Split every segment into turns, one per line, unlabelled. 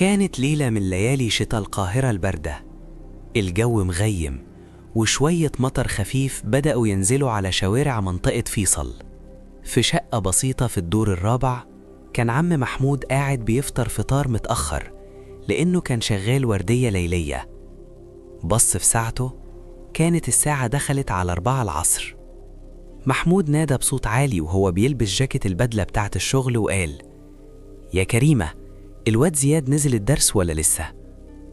كانت ليلة من ليالي شتاء القاهرة الباردة. الجو مغيم وشوية مطر خفيف بدأوا ينزلوا على شوارع منطقة فيصل. في شقة بسيطة في الدور الرابع كان عم محمود قاعد بيفطر فطار متأخر لأنه كان شغال وردية ليلية. بص في ساعته، كانت الساعة دخلت على 4 العصر. محمود نادى بصوت عالي وهو بيلبس جاكيت البدلة بتاعت الشغل وقال: يا كريمة، الواد زياد نزل الدرس ولا لسه؟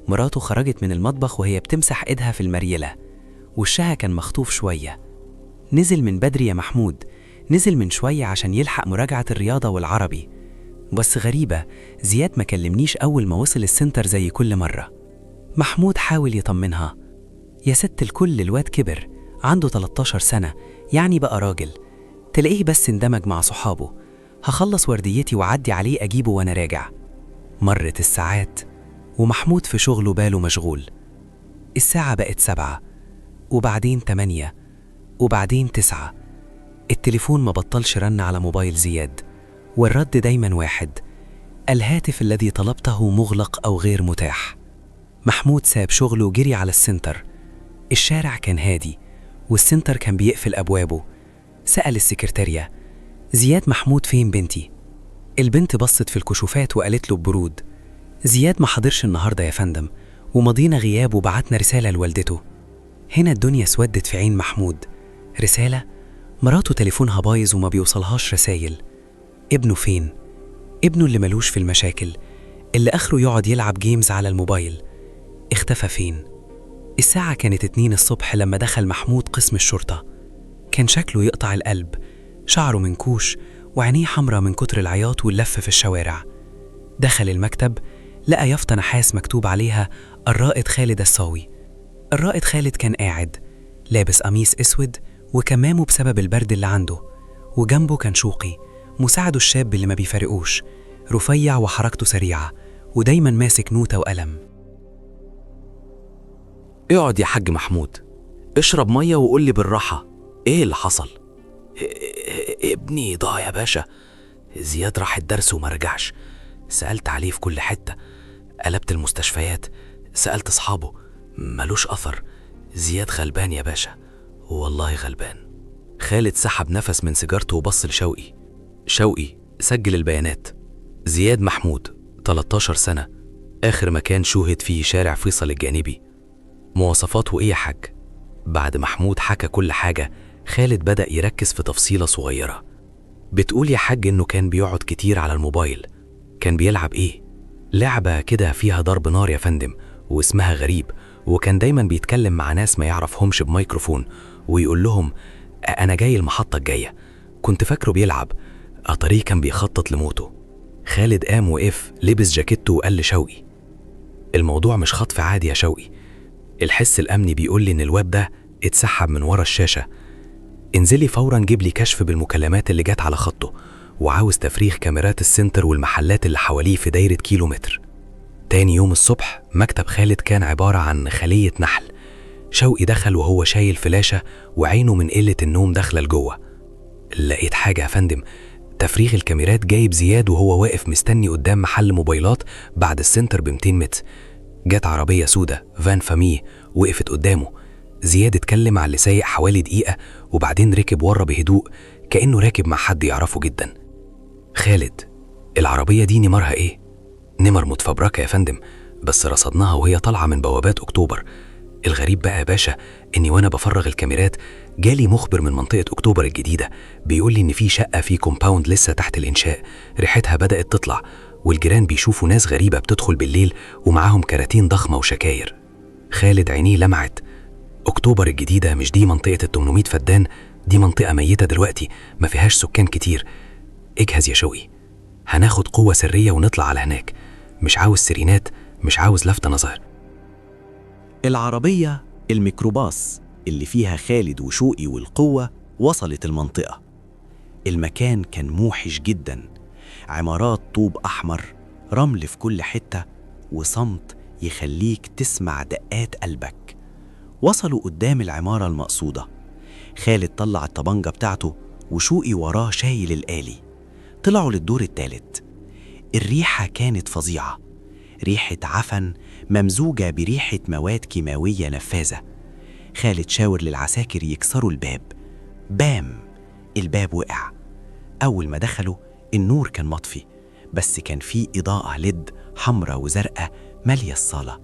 مراته خرجت من المطبخ وهي بتمسح ايدها في المريلة، وشها كان مخطوف شوية. نزل من بدري يا محمود، نزل من شوية عشان يلحق مراجعة الرياضة والعربي. بس غريبة، زياد ما كلمنيش أول ما وصل السنتر زي كل مرة. محمود حاول يطمنها: يا ست الكل، الواد كبر، عنده 13 سنة، يعني بقى راجل. تلاقيه بس اندمج مع صحابه. هخلص ورديتي وعدي عليه أجيبه وأنا راجع. مرت الساعات ومحمود في شغله باله مشغول. الساعة بقت 7، وبعدين 8، وبعدين 9. التليفون ما بطلش رن على موبايل زياد، والرد دايما واحد: الهاتف الذي طلبته مغلق أو غير متاح. محمود ساب شغله وجري على السنتر. الشارع كان هادي والسنتر كان بيقفل أبوابه. سأل السكرتارية: زياد محمود فين بنتي؟ البنت بصت في الكشوفات وقالت له ببرود: زياد ما حضرش النهاردة يا فندم، ومضينا غياب وبعتنا رسالة لوالدته. هنا الدنيا سودت في عين محمود. رسالة؟ مراته تليفونها بايظ وما بيوصلهاش رسايل. ابنه فين؟ ابنه اللي ملوش في المشاكل، اللي آخره يقعد يلعب جيمز على الموبايل، اختفى فين؟ الساعة كانت 2 الصبح لما دخل محمود قسم الشرطة. كان شكله يقطع القلب، شعره منكوش وعينيه حمرة من كتر العياط واللف في الشوارع. دخل المكتب، لقى يافطة نحاس مكتوب عليها: الرائد خالد الصاوي. الرائد خالد كان قاعد لابس قميص اسود وكمامه بسبب البرد اللي عنده، وجنبه كان شوقي مساعده الشاب اللي ما بيفارقوش، رفيع وحركته سريعة ودايما ماسك نوتة وقلم.
اقعد يا حاج محمود، اشرب مية وقول لي بالراحة ايه اللي حصل؟ ابني ضاع يا باشا، زياد راح الدرس وما رجعش. سألت عليه في كل حتة، قلبت المستشفيات، سألت اصحابه، ملوش اثر. زياد غلبان يا باشا، والله غلبان. خالد سحب نفس من سيجارته وبص لشوقي. شوقي سجل البيانات: زياد محمود 13 سنة، آخر مكان شوهد فيه شارع فيصل الجانبي. مواصفاته ايه يا حاج؟ بعد محمود حكى كل حاجة، خالد بدأ يركز في تفصيلة صغيرة. بتقول يا حاج انه كان بيقعد كتير على الموبايل. كان بيلعب ايه؟ لعبة كده فيها ضرب نار يا فندم، واسمها غريب، وكان دايما بيتكلم مع ناس ما يعرفهمش بميكروفون ويقول لهم: انا جاي المحطة الجاية. كنت فاكره بيلعب، اتاريه كان بيخطط لموته. خالد قام وقف، لبس جاكيته وقال لشوقي: الموضوع مش خطف عادي يا شوقي، الحس الأمني بيقول لي إن الواد ده اتسحب من ورا الشاشة. انزلي فورا جيب لي كشف بالمكالمات اللي جات على خطه، وعاوز تفريغ كاميرات السنتر والمحلات اللي حواليه في دايرة كيلومتر. تاني يوم الصبح مكتب خالد كان عبارة عن خلية نحل. شوقي دخل وهو شايل فلاشة وعينه من قلة النوم داخلة لجوه. لقيت حاجة يا فندم، تفريغ الكاميرات جايب زياد وهو واقف مستني قدام محل موبايلات بعد السنتر ب200 متر. جت عربية سودة فان فامي وقفت قدامه. زياد اتكلم مع اللي سايق حوالي دقيقة وبعدين ركب ورا بهدوء كأنه راكب مع حد يعرفه جدا. خالد، العربية دي نمرها ايه؟ نمر متفبركة يا فندم، بس رصدناها وهي طالعة من بوابات أكتوبر. الغريب بقى يا باشا إني وأنا بفرغ الكاميرات جالي مخبر من منطقة أكتوبر الجديدة بيقول لي إن في شقة في كومباوند لسه تحت الإنشاء ريحتها بدأت تطلع، والجيران بيشوفوا ناس غريبة بتدخل بالليل ومعاهم كراتين ضخمة وشكاير. خالد عينيه لمعت. أكتوبر الجديدة مش دي منطقة ال800 فدان، دي منطقة ميتة دلوقتي ما فيهاش سكان كتير. اجهز يا شوقي، هناخد قوة سرية ونطلع على هناك، مش عاوز سيرينات، مش عاوز لفت نظر.
العربية الميكروباص اللي فيها خالد وشوقي والقوة وصلت المنطقة. المكان كان موحش جدا، عمارات طوب أحمر، رمل في كل حتة، وصمت يخليك تسمع دقات قلبك. وصلوا قدام العمارة المقصودة. خالد طلع الطبنجة بتاعته وشوقي وراه شايل الآلي. طلعوا للدور الثالث. الريحة كانت فظيعة، ريحة عفن ممزوجة بريحة مواد كيماوية نفاذة. خالد شاور للعساكر يكسروا الباب. بام! الباب وقع. أول ما دخلوا النور كان مطفي، بس كان فيه إضاءة ليد حمراء وزرقاء مالية الصالة.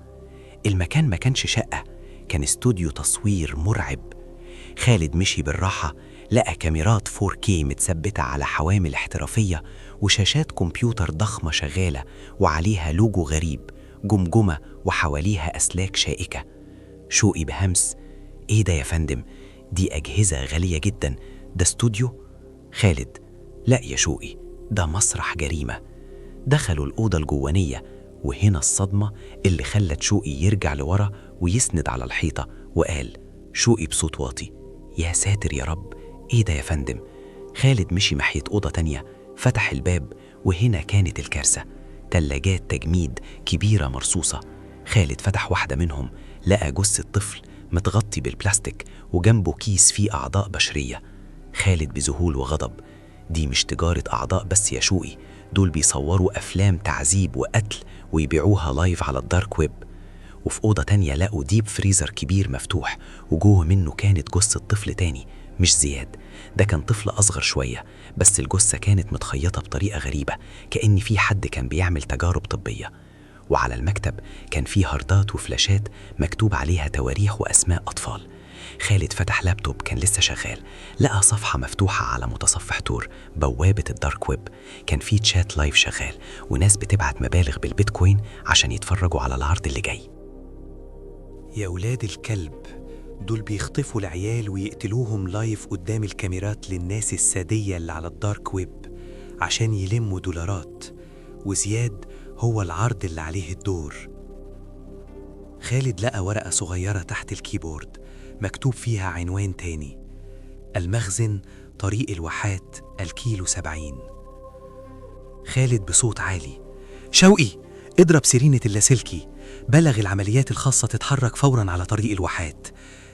المكان ما كانش شقة، كان استوديو تصوير مرعب. خالد مشي بالراحة، لقى كاميرات 4K متثبتة على حوامل احترافية وشاشات كمبيوتر ضخمة شغالة وعليها لوجو غريب، جمجمة وحواليها أسلاك شائكة. شوقي بهمس: إيه ده يا فندم؟ دي أجهزة غالية جدا، ده استوديو؟ خالد: لا يا شوقي، ده مسرح جريمة. دخلوا الأوضة الجوانية، وهنا الصدمة اللي خلت شوقي يرجع لورا ويسند على الحيطة، وقال شوقي بصوت واطي: يا ساتر يا رب، ايه ده يا فندم؟ خالد مشي ناحية أوضة تانية، فتح الباب، وهنا كانت الكارثة. تلاجات تجميد كبيرة مرصوصة. خالد فتح واحدة منهم، لقى جثة طفل متغطي بالبلاستيك وجنبه كيس فيه أعضاء بشرية. خالد بذهول وغضب: دي مش تجارة أعضاء بس يا شوقي، دول بيصوروا أفلام تعذيب وقتل ويبيعوها لايف على الدارك ويب. وفي أوضة تانية لقوا ديب فريزر كبير مفتوح، وجوه منه كانت جثة طفل تاني، مش زياد، ده كان طفل أصغر شوية، بس الجثة كانت متخيطة بطريقة غريبة، كأن في حد كان بيعمل تجارب طبية. وعلى المكتب كان فيه هاردات وفلاشات مكتوب عليها تواريخ وأسماء أطفال. خالد فتح لابتوب كان لسه شغال، لقى صفحة مفتوحة على متصفح تور، بوابة الدارك ويب. كان فيه تشات لايف شغال، وناس بتبعت مبالغ بالبيتكوين عشان يتفرجوا على العرض اللي جاي.
يا ولاد الكلب، دول بيخطفوا العيال ويقتلوهم لايف قدام الكاميرات للناس السادية اللي على الدارك ويب عشان يلموا دولارات، وزياد هو العرض اللي عليه الدور. خالد لقى ورقة صغيرة تحت الكيبورد مكتوب فيها عنوان تاني: المخزن، طريق الواحات، الكيلو 70. خالد بصوت عالي: شوقي، اضرب سيرينة اللاسلكي، بلغ العمليات الخاصة تتحرك فوراً على طريق الواحات.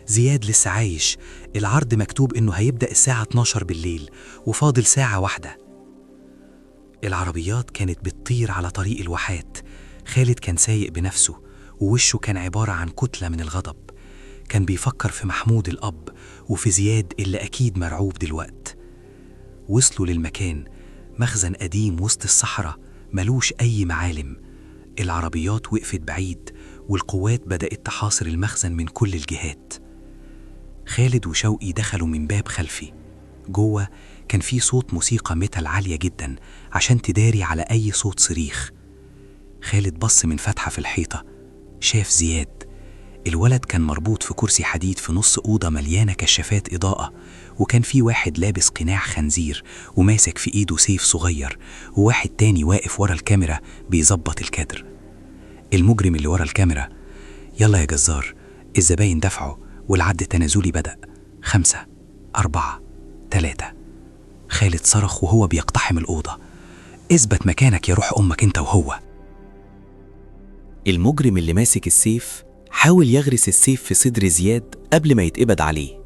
زياد لسه عايش، العرض مكتوب إنه هيبدأ الساعة 12 بالليل وفاضل ساعة واحدة. العربيات كانت بتطير على طريق الواحات. خالد كان سايق بنفسه، ووشه كان عبارة عن كتلة من الغضب. كان بيفكر في محمود الأب وفي زياد اللي أكيد مرعوب دلوقت. وصلوا للمكان، مخزن قديم وسط الصحراء ملوش أي معالم. العربيات وقفت بعيد، والقوات بدأت تحاصر المخزن من كل الجهات. خالد وشوقي دخلوا من باب خلفي. جوه كان في صوت موسيقى ميتال عالية جدا عشان تداري على أي صوت صريخ. خالد بص من فتحة في الحيطة، شاف زياد. الولد كان مربوط في كرسي حديد في نص أوضة مليانة كشافات إضاءة، وكان في واحد لابس قناع خنزير وماسك في إيده سيف صغير، وواحد تاني واقف ورا الكاميرا بيظبط الكادر. المجرم اللي ورا الكاميرا: يلا يا جزار، الزباين دفعوا والعد التنازلي بدأ. 5 4 3. خالد صرخ وهو بيقتحم الأوضة: اثبت مكانك يا روح أمك انت وهو.
المجرم اللي ماسك السيف حاول يغرس السيف في صدر زياد قبل ما يتقبض عليه،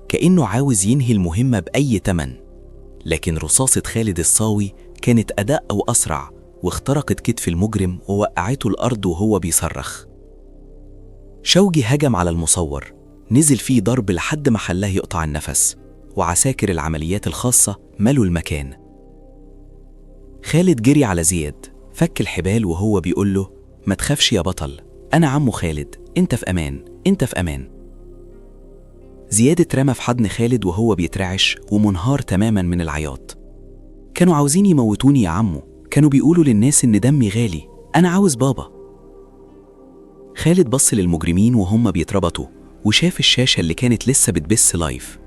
كأنه عاوز ينهي المهمة بأي تمن. لكن رصاصة خالد الصاوي كانت أدق وأسرع، واخترقت كتف المجرم ووقعته الأرض وهو بيصرخ. شوقي هجم على المصور، نزل فيه ضرب لحد ما خلاه يقطع النفس، وعساكر العمليات الخاصة ملوا المكان. خالد جري على زياد، فك الحبال وهو بيقول له: ما تخافش يا بطل، أنا عمو خالد، أنت في أمان، أنت في أمان. زياد اترمى في حضن خالد وهو بيترعش ومنهار تماما من العياط. كانوا عاوزين يموتوني يا عمو، كانوا بيقولوا للناس إن دمي غالي، أنا عاوز بابا. خالد بص للمجرمين وهم بيتربطوا، وشاف الشاشة اللي كانت لسه بتبث لايف.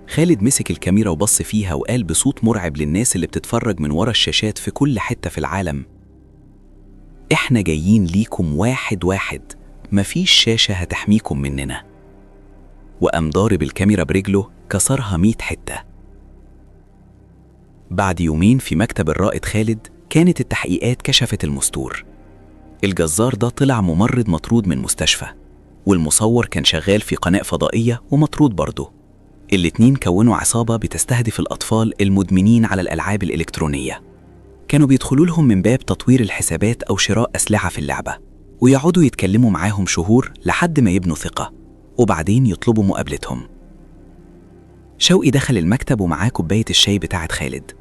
خالد مسك الكاميرا وبص فيها وقال بصوت مرعب للناس اللي بتتفرج من ورا الشاشات في كل حتة في العالم: إحنا جايين ليكم واحد واحد، مفيش شاشة هتحميكم مننا. وقام ضارب الكاميرا برجله، كسرها 100 حتة. بعد يومين في مكتب الرائد خالد كانت التحقيقات كشفت المستور. الجزار ده طلع ممرض مطرود من مستشفى، والمصور كان شغال في قناة فضائية ومطرود برضه. الاتنين كونوا عصابة بتستهدف الأطفال المدمنين على الألعاب الإلكترونية.
كانوا بيدخلوا لهم من باب تطوير الحسابات أو شراء أسلحة في اللعبة، ويقعدوا يتكلموا معاهم شهور لحد ما يبنوا ثقة، وبعدين يطلبوا مقابلتهم. شوقي دخل المكتب ومعاه كوباية الشاي بتاعت خالد.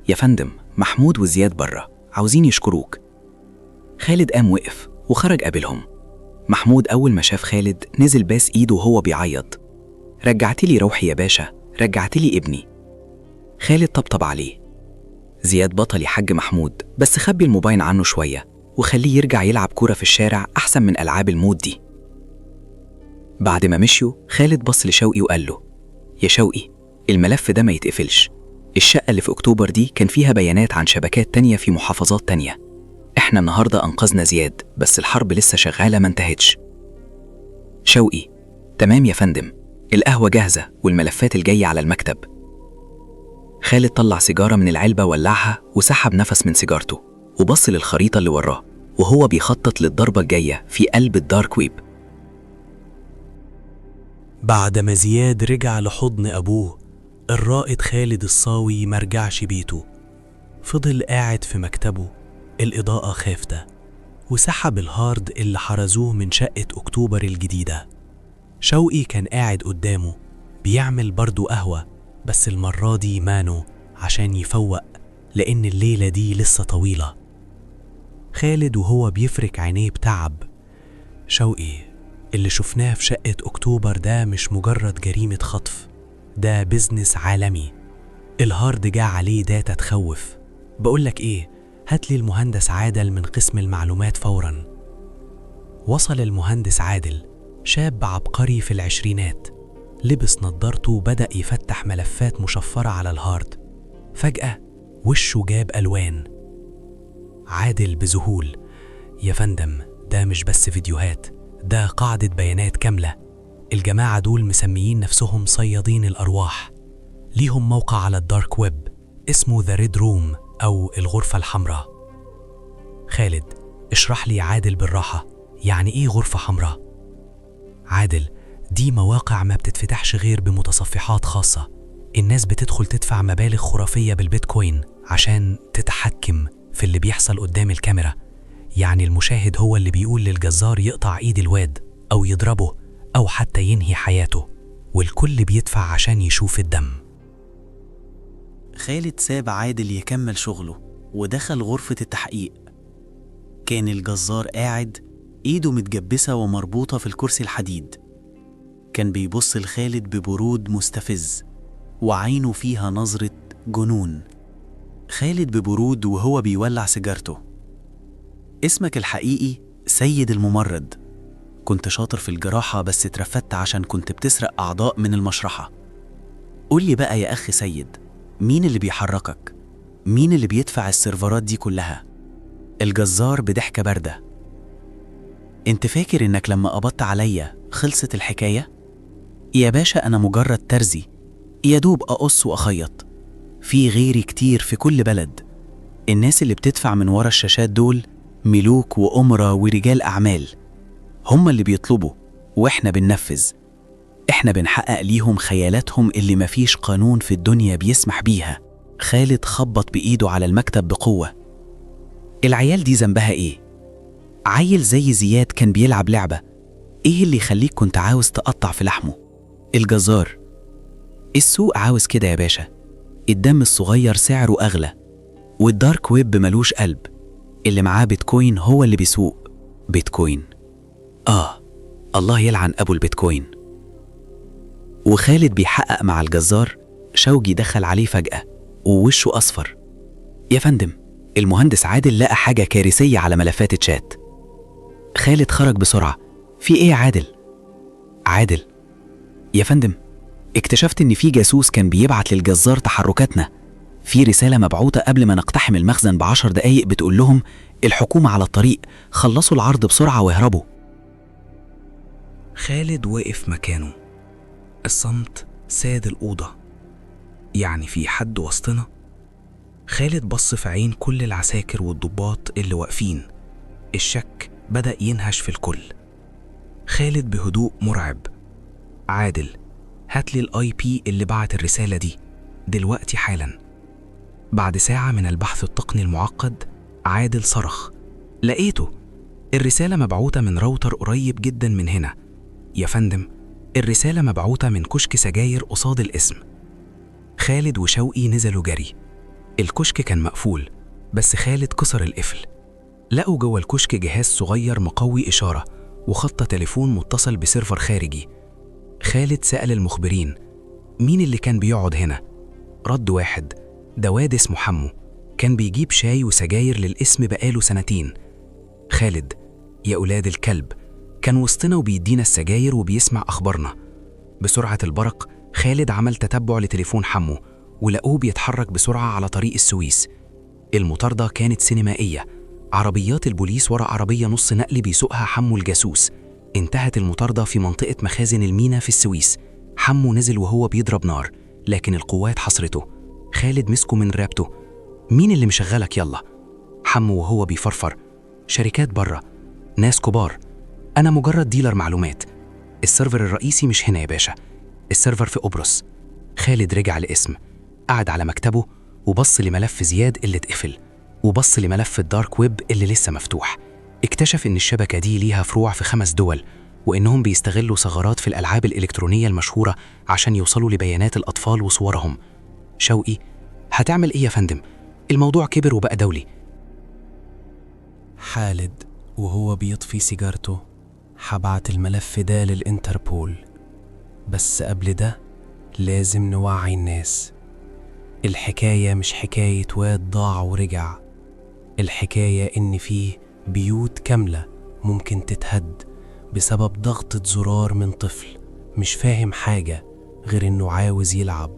يا فندم، محمود وزياد بره عاوزين يشكروك. خالد قام وقف وخرج قابلهم. محمود أول ما شاف خالد نزل باس إيده وهو بيعيط. رجعتلي روحي يا باشا، رجعتلي ابني. خالد طبطب عليه. زياد بطل يا حاج محمود، بس خبي الموبايل عنه شوية وخليه يرجع يلعب كورة في الشارع أحسن من ألعاب الموت دي. بعد ما مشيوا خالد بص لشوقي وقال له: يا شوقي، الملف ده ما يتقفلش. الشقة اللي في أكتوبر دي كان فيها بيانات عن شبكات تانية في محافظات تانية. إحنا النهاردة أنقذنا زياد، بس الحرب لسه شغالة ما انتهتش. شوقي: تمام يا فندم، القهوة جاهزة والملفات الجاية على المكتب. خالد طلع سيجارة من العلبة ولعها وسحب نفس من سيجارته وبص للخريطة اللي وراه وهو بيخطط للضربة الجاية في قلب الدارك ويب.
بعد ما زياد رجع لحضن أبوه، الرائد خالد الصاوي مرجعش بيته. فضل قاعد في مكتبه، الإضاءة خافتة، وسحب الهارد اللي حرزوه من شقة أكتوبر الجديدة. شوقي كان قاعد قدامه بيعمل برضو قهوة، بس المرة دي مانو عشان يفوق، لأن الليلة دي لسه طويلة. خالد وهو بيفرك عينيه بتعب: شوقي، اللي شفناه في شقة أكتوبر ده مش مجرد جريمة خطف، ده بيزنس عالمي. الهارد جا عليه داتا تخوف. بقولك إيه، هاتلي المهندس عادل من قسم المعلومات فوراً. وصل المهندس عادل، شاب عبقري في العشرينات، لبس نظارته وبدأ يفتح ملفات مشفرة على الهارد. فجأة وشه جاب ألوان. عادل بذهول: يا فندم، ده مش بس فيديوهات، ده قاعدة بيانات كاملة. الجماعة دول مسميين نفسهم صيادين الأرواح. ليهم موقع على الدارك ويب اسمه The Red Room أو الغرفة الحمراء. خالد: اشرح لي عادل بالراحة، يعني إيه غرفة حمراء؟ عادل: دي مواقع ما بتتفتحش غير بمتصفحات خاصة. الناس بتدخل تدفع مبالغ خرافية بالبيتكوين عشان تتحكم في اللي بيحصل قدام الكاميرا. يعني المشاهد هو اللي بيقول للجزار يقطع ايد الواد أو يضربه أو حتى ينهي حياته، والكل بيدفع عشان يشوف الدم.
خالد ساب عادل يكمل شغله ودخل غرفة التحقيق. كان الجزار قاعد ايده متجبسة ومربوطة في الكرسي الحديد. كان بيبص لخالد ببرود مستفز وعينه فيها نظرة جنون. خالد ببرود وهو بيولع سيجارته: اسمك الحقيقي سيد الممرض. كنت شاطر في الجراحة بس اترفدت عشان كنت بتسرق أعضاء من المشرحة. قول لي بقى يا أخ سيد، مين اللي بيحركك؟ مين اللي بيدفع السيرفرات دي كلها؟ الجزار بضحكة باردة: انت فاكر انك لما قبضت عليا خلصت الحكاية؟ يا باشا أنا مجرد ترزي، يا دوب أقص وأخيط. في غيري كتير في كل بلد. الناس اللي بتدفع من ورا الشاشات دول ملوك وأمراء ورجال أعمال، هم اللي بيطلبوا وإحنا بننفذ. إحنا بنحقق ليهم خيالاتهم اللي مفيش قانون في الدنيا بيسمح بيها. خالد خبط بإيده على المكتب بقوة: العيال دي ذنبها إيه؟ عيل زي زياد كان بيلعب لعبة، إيه اللي يخليك كنت عاوز تقطع في لحمه؟ الجزار: السوق عاوز كده يا باشا، الدم الصغير سعره أغلى، والدارك ويب ملوش قلب. اللي معاه بيتكوين هو اللي بيسوق. بيتكوين؟ الله يلعن أبو البيتكوين. وخالد بيحقق مع الجزار. شوقي دخل عليه فجأة ووشه أصفر: يا فندم، المهندس عادل لقى حاجة كارثية على ملفات الشات. خالد خرج بسرعة: في إيه يا عادل؟ عادل: يا فندم، اكتشفت إن في جاسوس كان بيبعت للجزار تحركاتنا. في رسالة مبعوثة قبل ما نقتحم المخزن ب10 دقايق بتقول لهم الحكومة على الطريق، خلصوا العرض بسرعة واهربوا.
خالد وقف مكانه. الصمت ساد الأوضة. يعني في حد وسطنا؟ خالد بص في عين كل العساكر والضباط اللي واقفين. الشك بدأ ينهش في الكل. خالد بهدوء مرعب: عادل، هاتلي الIP اللي بعت الرسالة دي دلوقتي حالا.
بعد ساعة من البحث التقني المعقد، عادل صرخ: لقيته! الرسالة مبعوثة من راوتر قريب جدا من هنا. يا فندم، الرسالة مبعوثة من كشك سجاير قصاد الاسم. خالد وشوقي نزلوا جري. الكشك كان مقفول، بس خالد كسر القفل. لقوا جوه الكشك جهاز صغير مقوي إشارة وخط تليفون متصل بسيرفر خارجي. خالد سأل المخبرين: مين اللي كان بيقعد هنا؟ رد واحد: ده واد اسمه حمو، كان بيجيب شاي وسجاير للاسم بقاله سنتين. خالد: يا أولاد الكلب، كان وسطنا وبيدينا السجاير وبيسمع أخبارنا. بسرعة البرق خالد عمل تتبع لتليفون حمو ولقوه بيتحرك بسرعة على طريق السويس. المطاردة كانت سينمائية، عربيات البوليس ورا عربية نص نقل بيسوقها حمو الجاسوس. انتهت المطاردة في منطقة مخازن المينا في السويس. حمو نزل وهو بيضرب نار، لكن القوات حصرته. خالد مسكه من رقبته: مين اللي مشغلك يلا؟ حمو وهو بيفرفر: شركات بره، ناس كبار، أنا مجرد ديلر معلومات. السيرفر الرئيسي مش هنا يا باشا، السيرفر في قبرص. خالد رجع الاسم، قعد على مكتبه وبص لملف زياد اللي اتقفل، وبص لملف الدارك ويب اللي لسه مفتوح. اكتشف إن الشبكة دي ليها فروع في 5 دول، وإنهم بيستغلوا ثغرات في الألعاب الإلكترونية المشهورة عشان يوصلوا لبيانات الأطفال وصورهم. شوقي: هتعمل إيه يا فندم؟ الموضوع كبر وبقى دولي.
خالد وهو بيطفي سيجارته: هبعت الملف ده للإنتربول، بس قبل ده لازم نوعي الناس. الحكاية مش حكاية واد ضاع ورجع، الحكاية إن فيه بيوت كاملة ممكن تتهد بسبب ضغطة زرار من طفل مش فاهم حاجة غير إنه عاوز يلعب.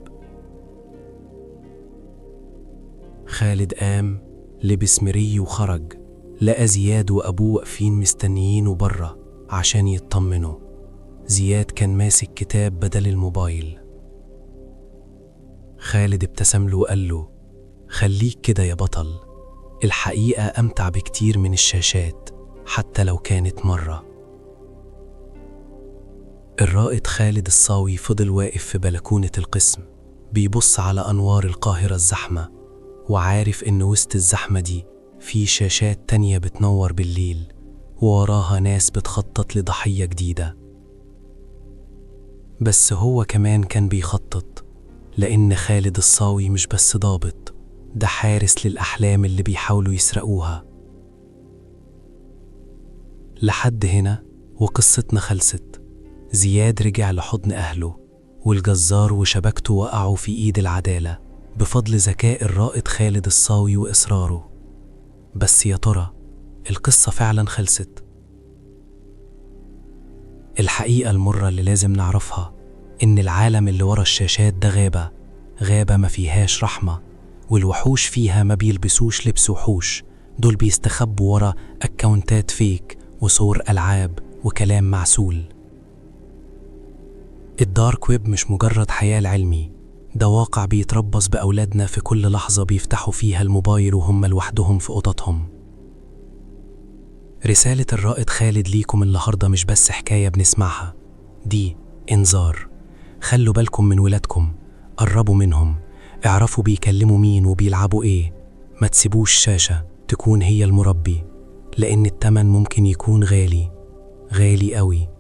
خالد قام، لبس مري وخرج، لقى زياد وأبوه واقفين مستنيينه بره عشان يطمنوا. زياد كان ماسك كتاب بدل الموبايل. خالد ابتسم له وقال له: خليك كده يا بطل، الحقيقة أمتع بكتير من الشاشات حتى لو كانت مرة. الرائد خالد الصاوي فضل واقف في بلكونة القسم بيبص على أنوار القاهرة الزحمة، وعارف إن وسط الزحمة دي في شاشات تانية بتنور بالليل ووراها ناس بتخطط لضحية جديدة. بس هو كمان كان بيخطط، لأن خالد الصاوي مش بس ضابط، ده حارس للأحلام اللي بيحاولوا يسرقوها. لحد هنا وقصتنا خلصت. زياد رجع لحضن أهله، والجزار وشبكته وقعوا في إيد العدالة بفضل ذكاء الرائد خالد الصاوي وإصراره. بس يا ترى القصة فعلا خلصت؟ الحقيقة المرة اللي لازم نعرفها إن العالم اللي ورا الشاشات ده غابة ما فيهاش رحمة، والوحوش فيها ما بيلبسوش لبس وحوش، دول بيستخبوا ورا أكاونتات فيك وصور ألعاب وكلام معسول. الدارك ويب مش مجرد خيال علمي، ده واقع بيتربص بأولادنا في كل لحظة بيفتحوا فيها الموبايل وهم لوحدهم في أوضتهم. رسالة الرائد خالد ليكم النهاردة مش بس حكاية بنسمعها، دي إنذار. خلوا بالكم من ولادكم، قربوا منهم، اعرفوا بيكلموا مين وبيلعبوا إيه. ما تسيبوش شاشة تكون هي المربي، لأن التمن ممكن يكون غالي قوي.